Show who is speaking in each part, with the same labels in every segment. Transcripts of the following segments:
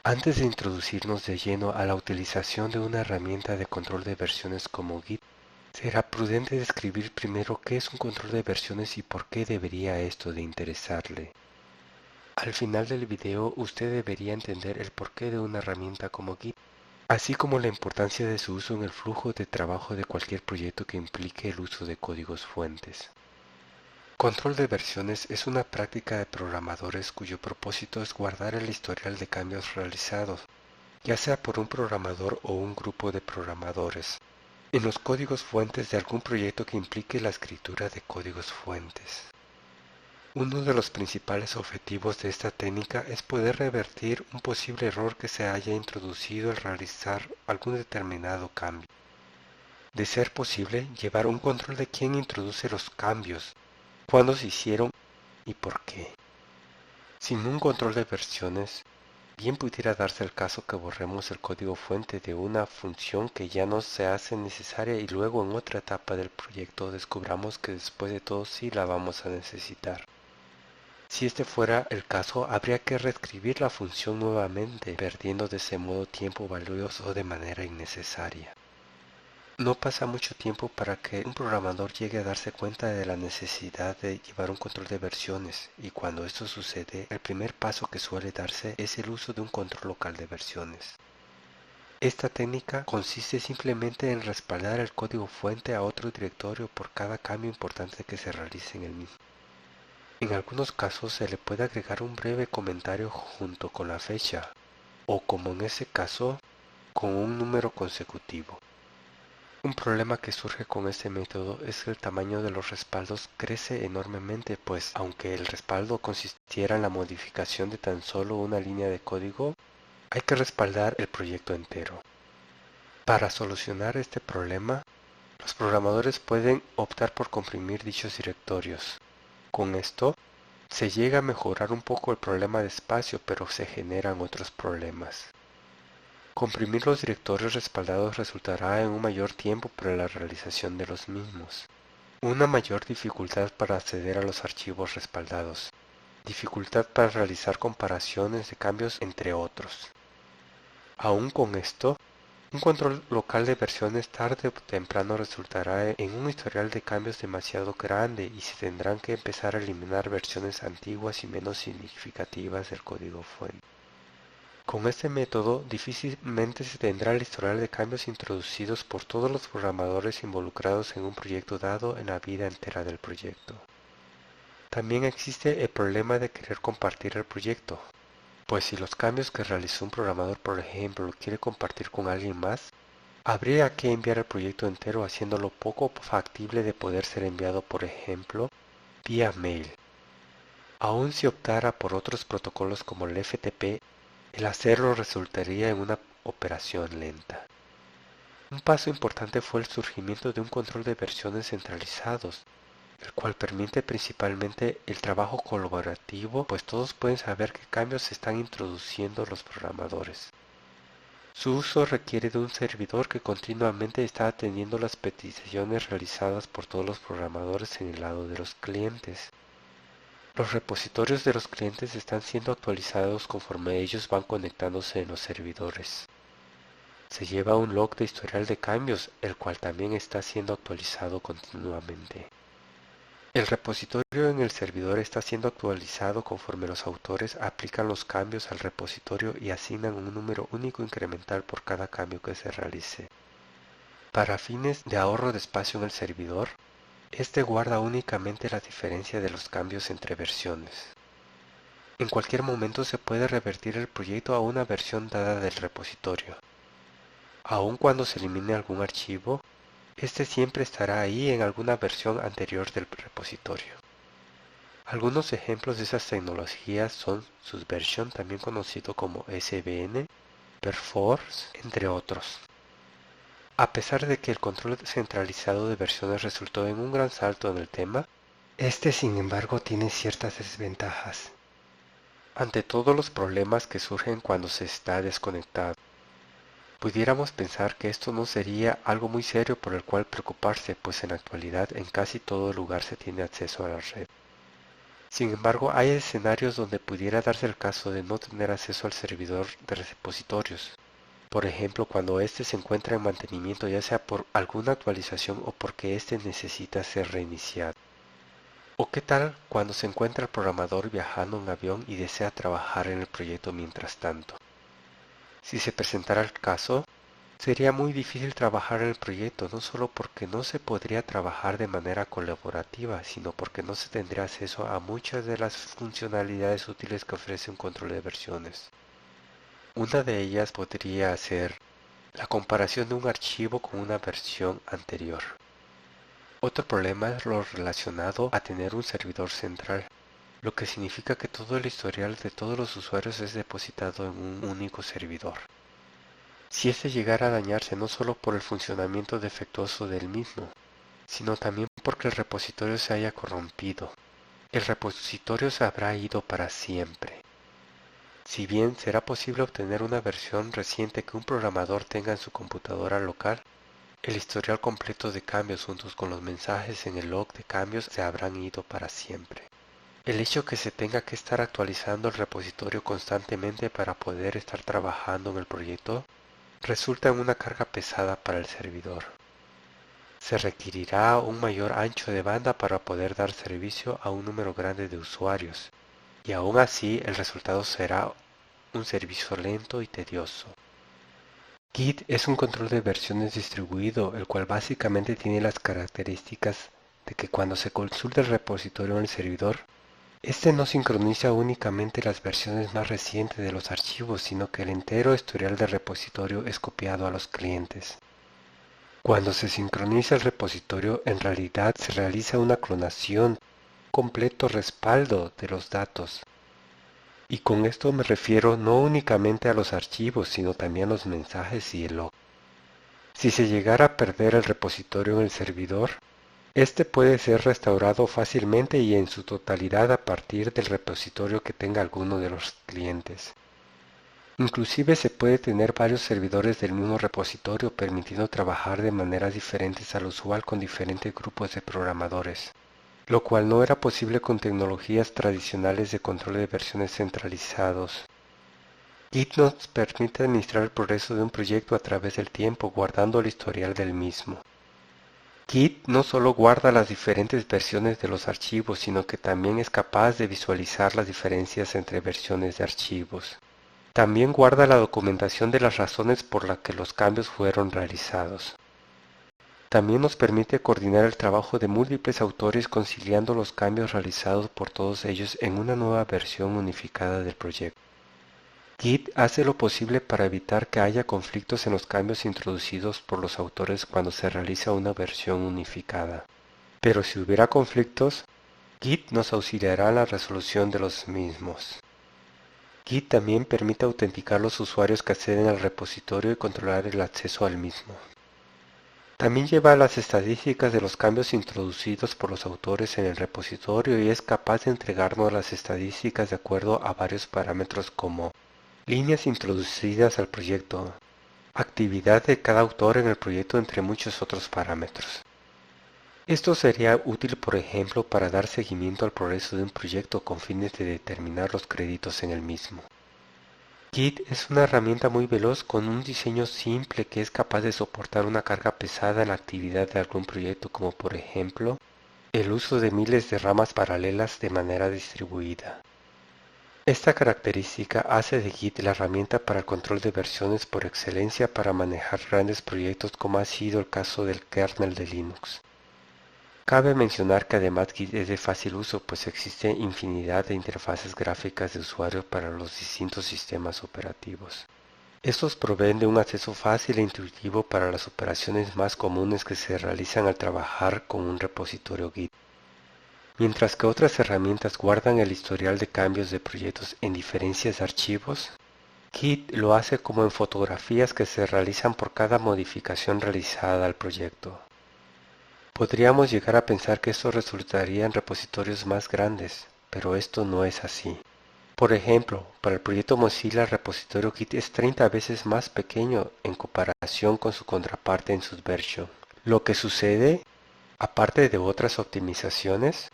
Speaker 1: Antes de introducirnos de lleno a la utilización de una herramienta de control de versiones como Git, será prudente describir primero qué es un control de versiones y por qué debería esto de interesarle. Al final del video usted debería entender el porqué de una herramienta como Git, así como la importancia de su uso en el flujo de trabajo de cualquier proyecto que implique el uso de códigos fuentes. Control de versiones es una práctica de programadores cuyo propósito es guardar el historial de cambios realizados, ya sea por un programador o un grupo de programadores, en los códigos fuentes de algún proyecto que implique la escritura de códigos fuentes. Uno de los principales objetivos de esta técnica es poder revertir un posible error que se haya introducido al realizar algún determinado cambio. De ser posible, llevar un control de quién introduce los cambios, cuándo se hicieron y por qué. Sin un control de versiones, bien pudiera darse el caso que borremos el código fuente de una función que ya no se hace necesaria y luego en otra etapa del proyecto descubramos que después de todo sí la vamos a necesitar. Si este fuera el caso, habría que reescribir la función nuevamente, perdiendo de ese modo tiempo valioso de manera innecesaria. No pasa mucho tiempo para que un programador llegue a darse cuenta de la necesidad de llevar un control de versiones, y cuando esto sucede, el primer paso que suele darse es el uso de un control local de versiones. Esta técnica consiste simplemente en respaldar el código fuente a otro directorio por cada cambio importante que se realice en el mismo. En algunos casos se le puede agregar un breve comentario junto con la fecha, o como en ese caso, con un número consecutivo. Un problema que surge con este método es que el tamaño de los respaldos crece enormemente, pues aunque el respaldo consistiera en la modificación de tan solo una línea de código, hay que respaldar el proyecto entero. Para solucionar este problema, los programadores pueden optar por comprimir dichos directorios. Con esto, se llega a mejorar un poco el problema de espacio, pero se generan otros problemas. Comprimir los directorios respaldados resultará en un mayor tiempo para la realización de los mismos, una mayor dificultad para acceder a los archivos respaldados, dificultad para realizar comparaciones de cambios, entre otros. Aún con esto, un control local de versiones tarde o temprano resultará en un historial de cambios demasiado grande y se tendrán que empezar a eliminar versiones antiguas y menos significativas del código fuente. Con este método, difícilmente se tendrá el historial de cambios introducidos por todos los programadores involucrados en un proyecto dado en la vida entera del proyecto. También existe el problema de querer compartir el proyecto, pues si los cambios que realizó un programador, por ejemplo, lo quiere compartir con alguien más, habría que enviar el proyecto entero haciéndolo poco factible de poder ser enviado, por ejemplo, vía mail. Aun si optara por otros protocolos como el FTP, el hacerlo resultaría en una operación lenta. Un paso importante fue el surgimiento de un control de versiones centralizados, el cual permite principalmente el trabajo colaborativo, pues todos pueden saber qué cambios se están introduciendo los programadores. Su uso requiere de un servidor que continuamente está atendiendo las peticiones realizadas por todos los programadores en el lado de los clientes. Los repositorios de los clientes están siendo actualizados conforme ellos van conectándose en los servidores. Se lleva un log de historial de cambios, el cual también está siendo actualizado continuamente. El repositorio en el servidor está siendo actualizado conforme los autores aplican los cambios al repositorio y asignan un número único incremental por cada cambio que se realice. Para fines de ahorro de espacio en el servidor, este guarda únicamente la diferencia de los cambios entre versiones. En cualquier momento se puede revertir el proyecto a una versión dada del repositorio. Aun cuando se elimine algún archivo, este siempre estará ahí en alguna versión anterior del repositorio. Algunos ejemplos de esas tecnologías son Subversion, también conocido como SVN, Perforce, entre otros. A pesar de que el control centralizado de versiones resultó en un gran salto en el tema, este sin embargo tiene ciertas desventajas. Ante todos los problemas que surgen cuando se está desconectado, pudiéramos pensar que esto no sería algo muy serio por el cual preocuparse, pues en la actualidad en casi todo lugar se tiene acceso a la red. Sin embargo, hay escenarios donde pudiera darse el caso de no tener acceso al servidor de repositorios. Por ejemplo, cuando éste se encuentra en mantenimiento, ya sea por alguna actualización o porque éste necesita ser reiniciado. ¿O qué tal cuando se encuentra el programador viajando en avión y desea trabajar en el proyecto mientras tanto? Si se presentara el caso, sería muy difícil trabajar en el proyecto, no solo porque no se podría trabajar de manera colaborativa, sino porque no se tendría acceso a muchas de las funcionalidades útiles que ofrece un control de versiones. Una de ellas podría ser la comparación de un archivo con una versión anterior. Otro problema es lo relacionado a tener un servidor central, lo que significa que todo el historial de todos los usuarios es depositado en un único servidor. Si este llegara a dañarse no solo por el funcionamiento defectuoso del mismo, sino también porque el repositorio se haya corrompido, el repositorio se habrá ido para siempre. Si bien será posible obtener una versión reciente que un programador tenga en su computadora local, el historial completo de cambios juntos con los mensajes en el log de cambios se habrán ido para siempre. El hecho que se tenga que estar actualizando el repositorio constantemente para poder estar trabajando en el proyecto resulta en una carga pesada para el servidor. Se requerirá un mayor ancho de banda para poder dar servicio a un número grande de usuarios, y aún así el resultado será un servicio lento y tedioso. Git es un control de versiones distribuido, el cual básicamente tiene las características de que cuando se consulta el repositorio en el servidor, este no sincroniza únicamente las versiones más recientes de los archivos, sino que el entero historial del repositorio es copiado a los clientes. Cuando se sincroniza el repositorio, en realidad se realiza una clonación, completo respaldo de los datos. Y con esto me refiero no únicamente a los archivos, sino también a los mensajes y el log. Si se llegara a perder el repositorio en el servidor, este puede ser restaurado fácilmente y en su totalidad a partir del repositorio que tenga alguno de los clientes. Inclusive se puede tener varios servidores del mismo repositorio permitiendo trabajar de maneras diferentes al usual con diferentes grupos de programadores, lo cual no era posible con tecnologías tradicionales de control de versiones centralizados. Git nos permite administrar el progreso de un proyecto a través del tiempo guardando el historial del mismo. Git no solo guarda las diferentes versiones de los archivos, sino que también es capaz de visualizar las diferencias entre versiones de archivos. También guarda la documentación de las razones por las que los cambios fueron realizados. También nos permite coordinar el trabajo de múltiples autores conciliando los cambios realizados por todos ellos en una nueva versión unificada del proyecto. Git hace lo posible para evitar que haya conflictos en los cambios introducidos por los autores cuando se realiza una versión unificada. Pero si hubiera conflictos, Git nos auxiliará en la resolución de los mismos. Git también permite autenticar los usuarios que acceden al repositorio y controlar el acceso al mismo. También lleva las estadísticas de los cambios introducidos por los autores en el repositorio y es capaz de entregarnos las estadísticas de acuerdo a varios parámetros como líneas introducidas al proyecto, actividad de cada autor en el proyecto, entre muchos otros parámetros. Esto sería útil, por ejemplo, para dar seguimiento al progreso de un proyecto con fines de determinar los créditos en el mismo. Git es una herramienta muy veloz con un diseño simple que es capaz de soportar una carga pesada en la actividad de algún proyecto, como por ejemplo, el uso de miles de ramas paralelas de manera distribuida. Esta característica hace de Git la herramienta para el control de versiones por excelencia para manejar grandes proyectos como ha sido el caso del kernel de Linux. Cabe mencionar que además Git es de fácil uso pues existe infinidad de interfaces gráficas de usuario para los distintos sistemas operativos. Estos proveen de un acceso fácil e intuitivo para las operaciones más comunes que se realizan al trabajar con un repositorio Git. Mientras que otras herramientas guardan el historial de cambios de proyectos en diferentes archivos, Git lo hace como en fotografías que se realizan por cada modificación realizada al proyecto. Podríamos llegar a pensar que esto resultaría en repositorios más grandes, pero esto no es así. Por ejemplo, para el proyecto Mozilla el repositorio Git es 30 veces más pequeño en comparación con su contraparte en Subversion. Lo que sucede, aparte de otras optimizaciones,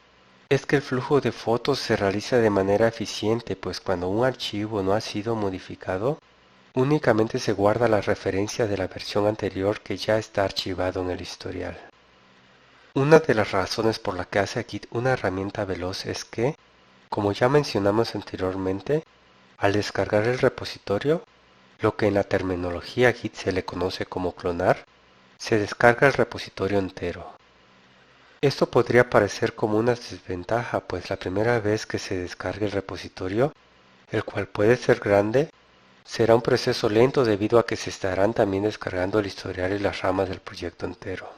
Speaker 1: es que el flujo de fotos se realiza de manera eficiente, pues cuando un archivo no ha sido modificado, únicamente se guarda la referencia de la versión anterior que ya está archivado en el historial. Una de las razones por la que hace Git una herramienta veloz es que, como ya mencionamos anteriormente, al descargar el repositorio, lo que en la terminología Git se le conoce como clonar, se descarga el repositorio entero. Esto podría parecer como una desventaja, pues la primera vez que se descargue el repositorio, el cual puede ser grande, será un proceso lento debido a que se estarán también descargando el historial y las ramas del proyecto entero.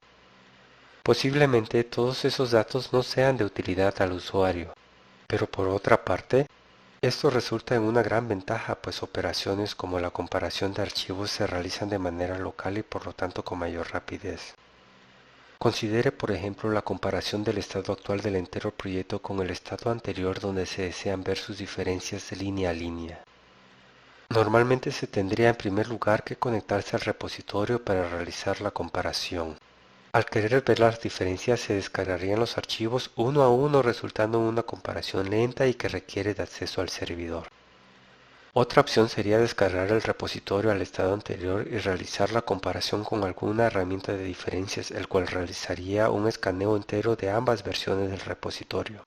Speaker 1: Posiblemente todos esos datos no sean de utilidad al usuario, pero por otra parte, esto resulta en una gran ventaja, pues operaciones como la comparación de archivos se realizan de manera local y por lo tanto con mayor rapidez. Considere por ejemplo la comparación del estado actual del entero proyecto con el estado anterior donde se desean ver sus diferencias de línea a línea. Normalmente se tendría en primer lugar que conectarse al repositorio para realizar la comparación. Al querer ver las diferencias se descargarían los archivos uno a uno resultando en una comparación lenta y que requiere de acceso al servidor. Otra opción sería descargar el repositorio al estado anterior y realizar la comparación con alguna herramienta de diferencias, el cual realizaría un escaneo entero de ambas versiones del repositorio.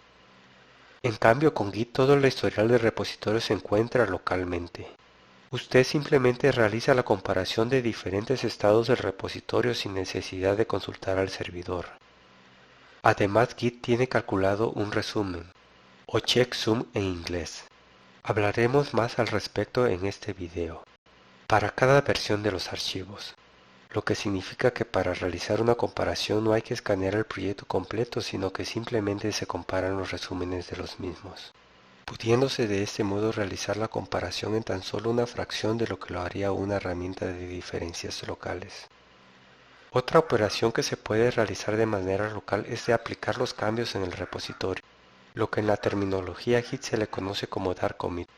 Speaker 1: En cambio, con Git todo el historial del repositorio se encuentra localmente. Usted simplemente realiza la comparación de diferentes estados del repositorio sin necesidad de consultar al servidor. Además, Git tiene calculado un resumen, o checksum en inglés. Hablaremos más al respecto en este video, para cada versión de los archivos, lo que significa que para realizar una comparación no hay que escanear el proyecto completo, sino que simplemente se comparan los resúmenes de los mismos, pudiéndose de este modo realizar la comparación en tan solo una fracción de lo que lo haría una herramienta de diferencias locales. Otra operación que se puede realizar de manera local es de aplicar los cambios en el repositorio, lo que en la terminología Git se le conoce como dar commit.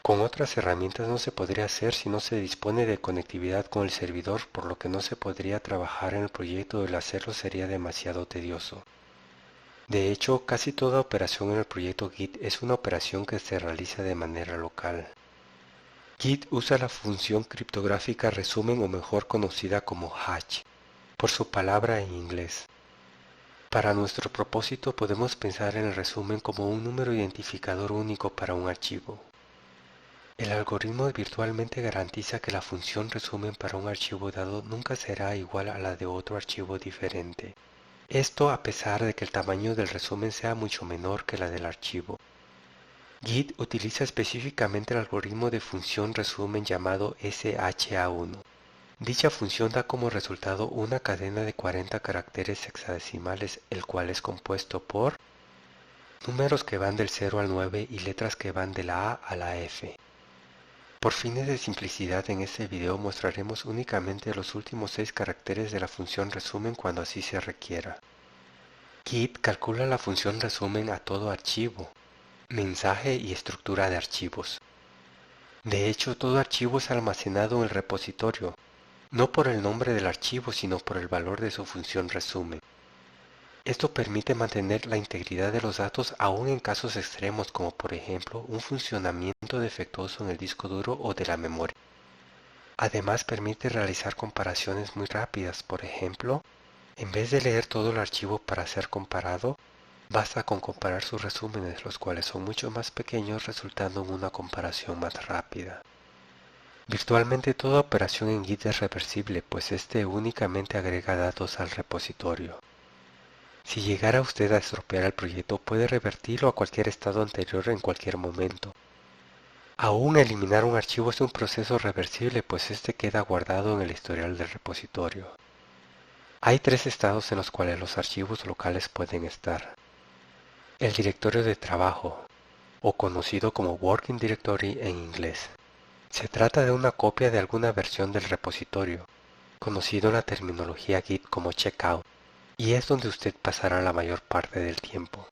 Speaker 1: Con otras herramientas no se podría hacer si no se dispone de conectividad con el servidor, por lo que no se podría trabajar en el proyecto y el hacerlo sería demasiado tedioso. De hecho, casi toda operación en el proyecto Git es una operación que se realiza de manera local. Git usa la función criptográfica resumen o mejor conocida como hash, por su palabra en inglés. Para nuestro propósito podemos pensar en el resumen como un número identificador único para un archivo. El algoritmo virtualmente garantiza que la función resumen para un archivo dado nunca será igual a la de otro archivo diferente. Esto a pesar de que el tamaño del resumen sea mucho menor que la del archivo. Git utiliza específicamente el algoritmo de función resumen llamado SHA-1. Dicha función da como resultado una cadena de 40 caracteres hexadecimales, el cual es compuesto por números que van del 0 al 9 y letras que van de la A a la F. Por fines de simplicidad en este video mostraremos únicamente los últimos 6 caracteres de la función resumen cuando así se requiera. Git calcula la función resumen a todo archivo, mensaje y estructura de archivos. De hecho, todo archivo es almacenado en el repositorio, no por el nombre del archivo sino por el valor de su función resumen. Esto permite mantener la integridad de los datos aún en casos extremos como por ejemplo un funcionamiento defectuoso en el disco duro o de la memoria. Además permite realizar comparaciones muy rápidas, por ejemplo, en vez de leer todo el archivo para ser comparado, basta con comparar sus resúmenes, los cuales son mucho más pequeños resultando en una comparación más rápida. Virtualmente toda operación en Git es reversible, pues este únicamente agrega datos al repositorio. Si llegara usted a estropear el proyecto, puede revertirlo a cualquier estado anterior en cualquier momento. Aún eliminar un archivo es un proceso reversible, pues este queda guardado en el historial del repositorio. Hay 3 estados en los cuales los archivos locales pueden estar. El directorio de trabajo, o conocido como Working Directory en inglés. Se trata de una copia de alguna versión del repositorio, conocido en la terminología Git como checkout, y es donde usted pasará la mayor parte del tiempo.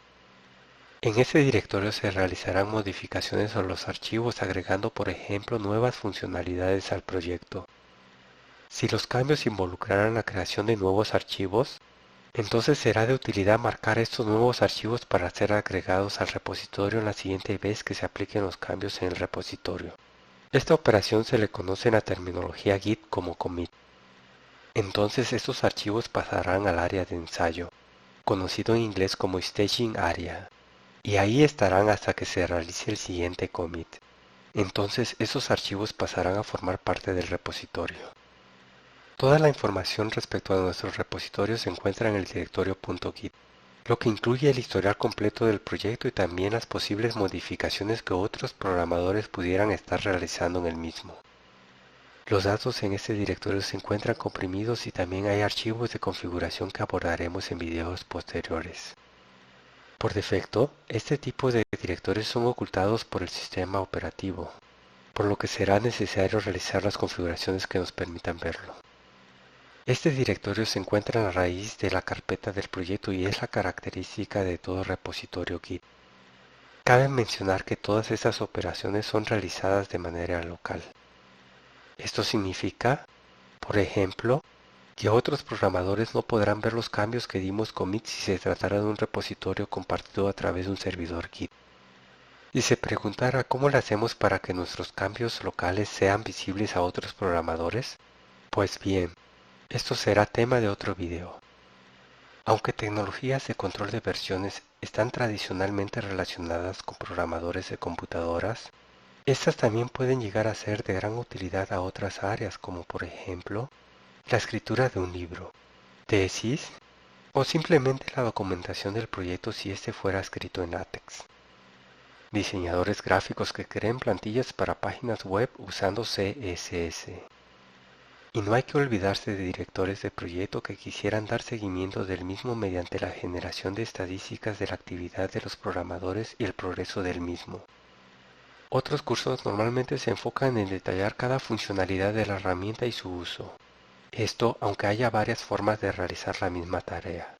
Speaker 1: En ese directorio se realizarán modificaciones a los archivos agregando por ejemplo nuevas funcionalidades al proyecto. Si los cambios involucraran la creación de nuevos archivos, Entonces será de utilidad marcar estos nuevos archivos para ser agregados al repositorio la siguiente vez que se apliquen los cambios en el repositorio. Esta operación se le conoce en la terminología Git como commit. Entonces estos archivos pasarán al área de ensayo, conocido en inglés como staging area, y ahí estarán hasta que se realice el siguiente commit. Entonces esos archivos pasarán a formar parte del repositorio. Toda la información respecto a nuestros repositorios se encuentra en el directorio .git, lo que incluye el historial completo del proyecto y también las posibles modificaciones que otros programadores pudieran estar realizando en el mismo. Los datos en este directorio se encuentran comprimidos y también hay archivos de configuración que abordaremos en videos posteriores. Por defecto, este tipo de directorios son ocultados por el sistema operativo, por lo que será necesario realizar las configuraciones que nos permitan verlo. Este directorio se encuentra en la raíz de la carpeta del proyecto y es la característica de todo repositorio Git. Cabe mencionar que todas estas operaciones son realizadas de manera local. Esto significa, por ejemplo, que otros programadores no podrán ver los cambios que dimos commit si se tratara de un repositorio compartido a través de un servidor Git. Si se preguntara cómo lo hacemos para que nuestros cambios locales sean visibles a otros programadores, pues bien, esto será tema de otro video. Aunque tecnologías de control de versiones están tradicionalmente relacionadas con programadores de computadoras, estas también pueden llegar a ser de gran utilidad a otras áreas como por ejemplo, la escritura de un libro, tesis o simplemente la documentación del proyecto si este fuera escrito en LaTeX. Diseñadores gráficos que creen plantillas para páginas web usando CSS. Y no hay que olvidarse de directores de proyecto que quisieran dar seguimiento del mismo mediante la generación de estadísticas de la actividad de los programadores y el progreso del mismo. Otros cursos normalmente se enfocan en detallar cada funcionalidad de la herramienta y su uso. Esto aunque haya varias formas de realizar la misma tarea.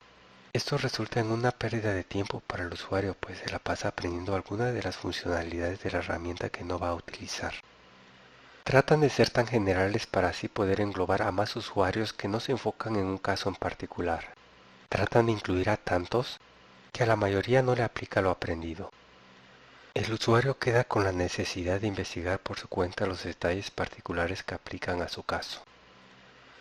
Speaker 1: Esto resulta en una pérdida de tiempo para el usuario, pues se la pasa aprendiendo algunas de las funcionalidades de la herramienta que no va a utilizar. Tratan de ser tan generales para así poder englobar a más usuarios que no se enfocan en un caso en particular. Tratan de incluir a tantos que a la mayoría no le aplica lo aprendido. El usuario queda con la necesidad de investigar por su cuenta los detalles particulares que aplican a su caso.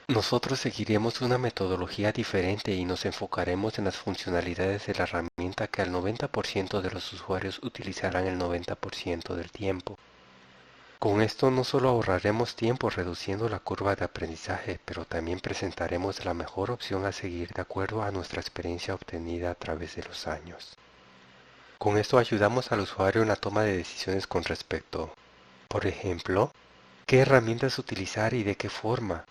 Speaker 1: Nosotros seguiremos una metodología diferente y nos enfocaremos en las funcionalidades de la herramienta que al 90% de los usuarios utilizarán el 90% del tiempo. Con esto no solo ahorraremos tiempo reduciendo la curva de aprendizaje, pero también presentaremos la mejor opción a seguir de acuerdo a nuestra experiencia obtenida a través de los años. Con esto ayudamos al usuario en la toma de decisiones con respecto, por ejemplo, qué herramientas utilizar y de qué forma,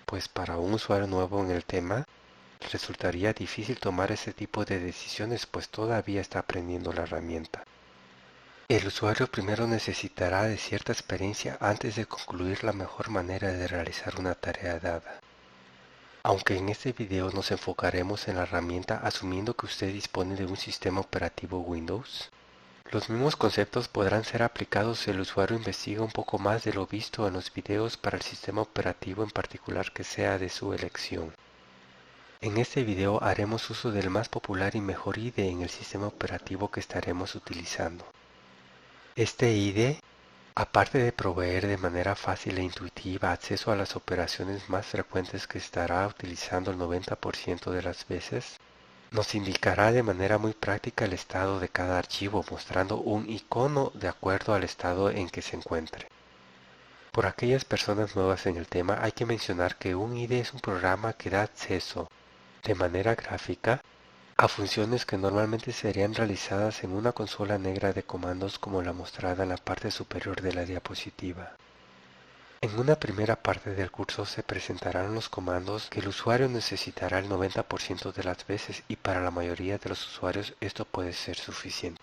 Speaker 1: pues para un usuario nuevo en el tema, resultaría difícil tomar ese tipo de decisiones pues todavía está aprendiendo la herramienta. El usuario primero necesitará de cierta experiencia antes de concluir la mejor manera de realizar una tarea dada. Aunque en este video nos enfocaremos en la herramienta asumiendo que usted dispone de un sistema operativo Windows, los mismos conceptos podrán ser aplicados si el usuario investiga un poco más de lo visto en los videos para el sistema operativo en particular que sea de su elección. En este video haremos uso del más popular y mejor IDE en el sistema operativo que estaremos utilizando. Este IDE, aparte de proveer de manera fácil e intuitiva acceso a las operaciones más frecuentes que estará utilizando el 90% de las veces, nos indicará de manera muy práctica el estado de cada archivo mostrando un icono de acuerdo al estado en que se encuentre. Por aquellas personas nuevas en el tema hay que mencionar que un IDE es un programa que da acceso, de manera gráfica, a funciones que normalmente serían realizadas en una consola negra de comandos como la mostrada en la parte superior de la diapositiva. En una primera parte del curso se presentarán los comandos que el usuario necesitará el 90% de las veces y para la mayoría de los usuarios esto puede ser suficiente.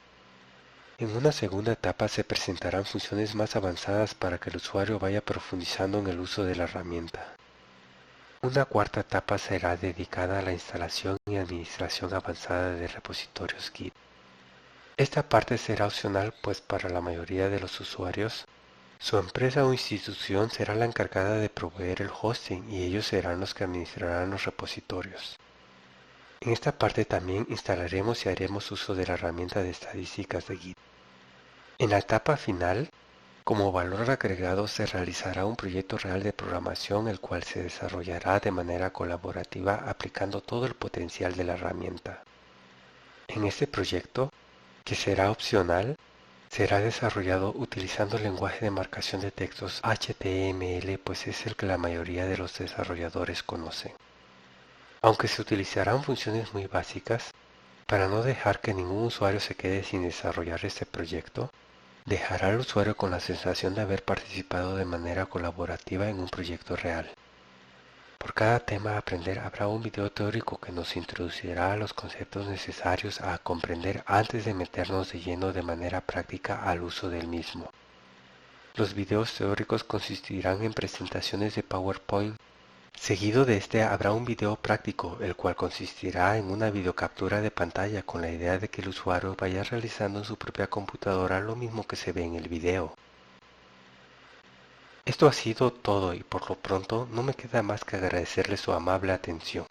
Speaker 1: En una segunda etapa se presentarán funciones más avanzadas para que el usuario vaya profundizando en el uso de la herramienta. Una cuarta etapa será dedicada a la instalación y administración avanzada de repositorios Git. Esta parte será opcional pues para la mayoría de los usuarios, su empresa o institución será la encargada de proveer el hosting y ellos serán los que administrarán los repositorios. En esta parte también instalaremos y haremos uso de la herramienta de estadísticas de Git. En la etapa final, como valor agregado se realizará un proyecto real de programación el cual se desarrollará de manera colaborativa aplicando todo el potencial de la herramienta. En este proyecto, que será opcional, será desarrollado utilizando el lenguaje de marcación de textos HTML, pues es el que la mayoría de los desarrolladores conocen. Aunque se utilizarán funciones muy básicas, para no dejar que ningún usuario se quede sin desarrollar este proyecto, dejará al usuario con la sensación de haber participado de manera colaborativa en un proyecto real. Por cada tema a aprender habrá un video teórico que nos introducirá a los conceptos necesarios a comprender antes de meternos de lleno de manera práctica al uso del mismo. Los videos teóricos consistirán en presentaciones de PowerPoint. Seguido de este habrá un video práctico, el cual consistirá en una videocaptura de pantalla con la idea de que el usuario vaya realizando en su propia computadora lo mismo que se ve en el video. Esto ha sido todo y por lo pronto no me queda más que agradecerle su amable atención.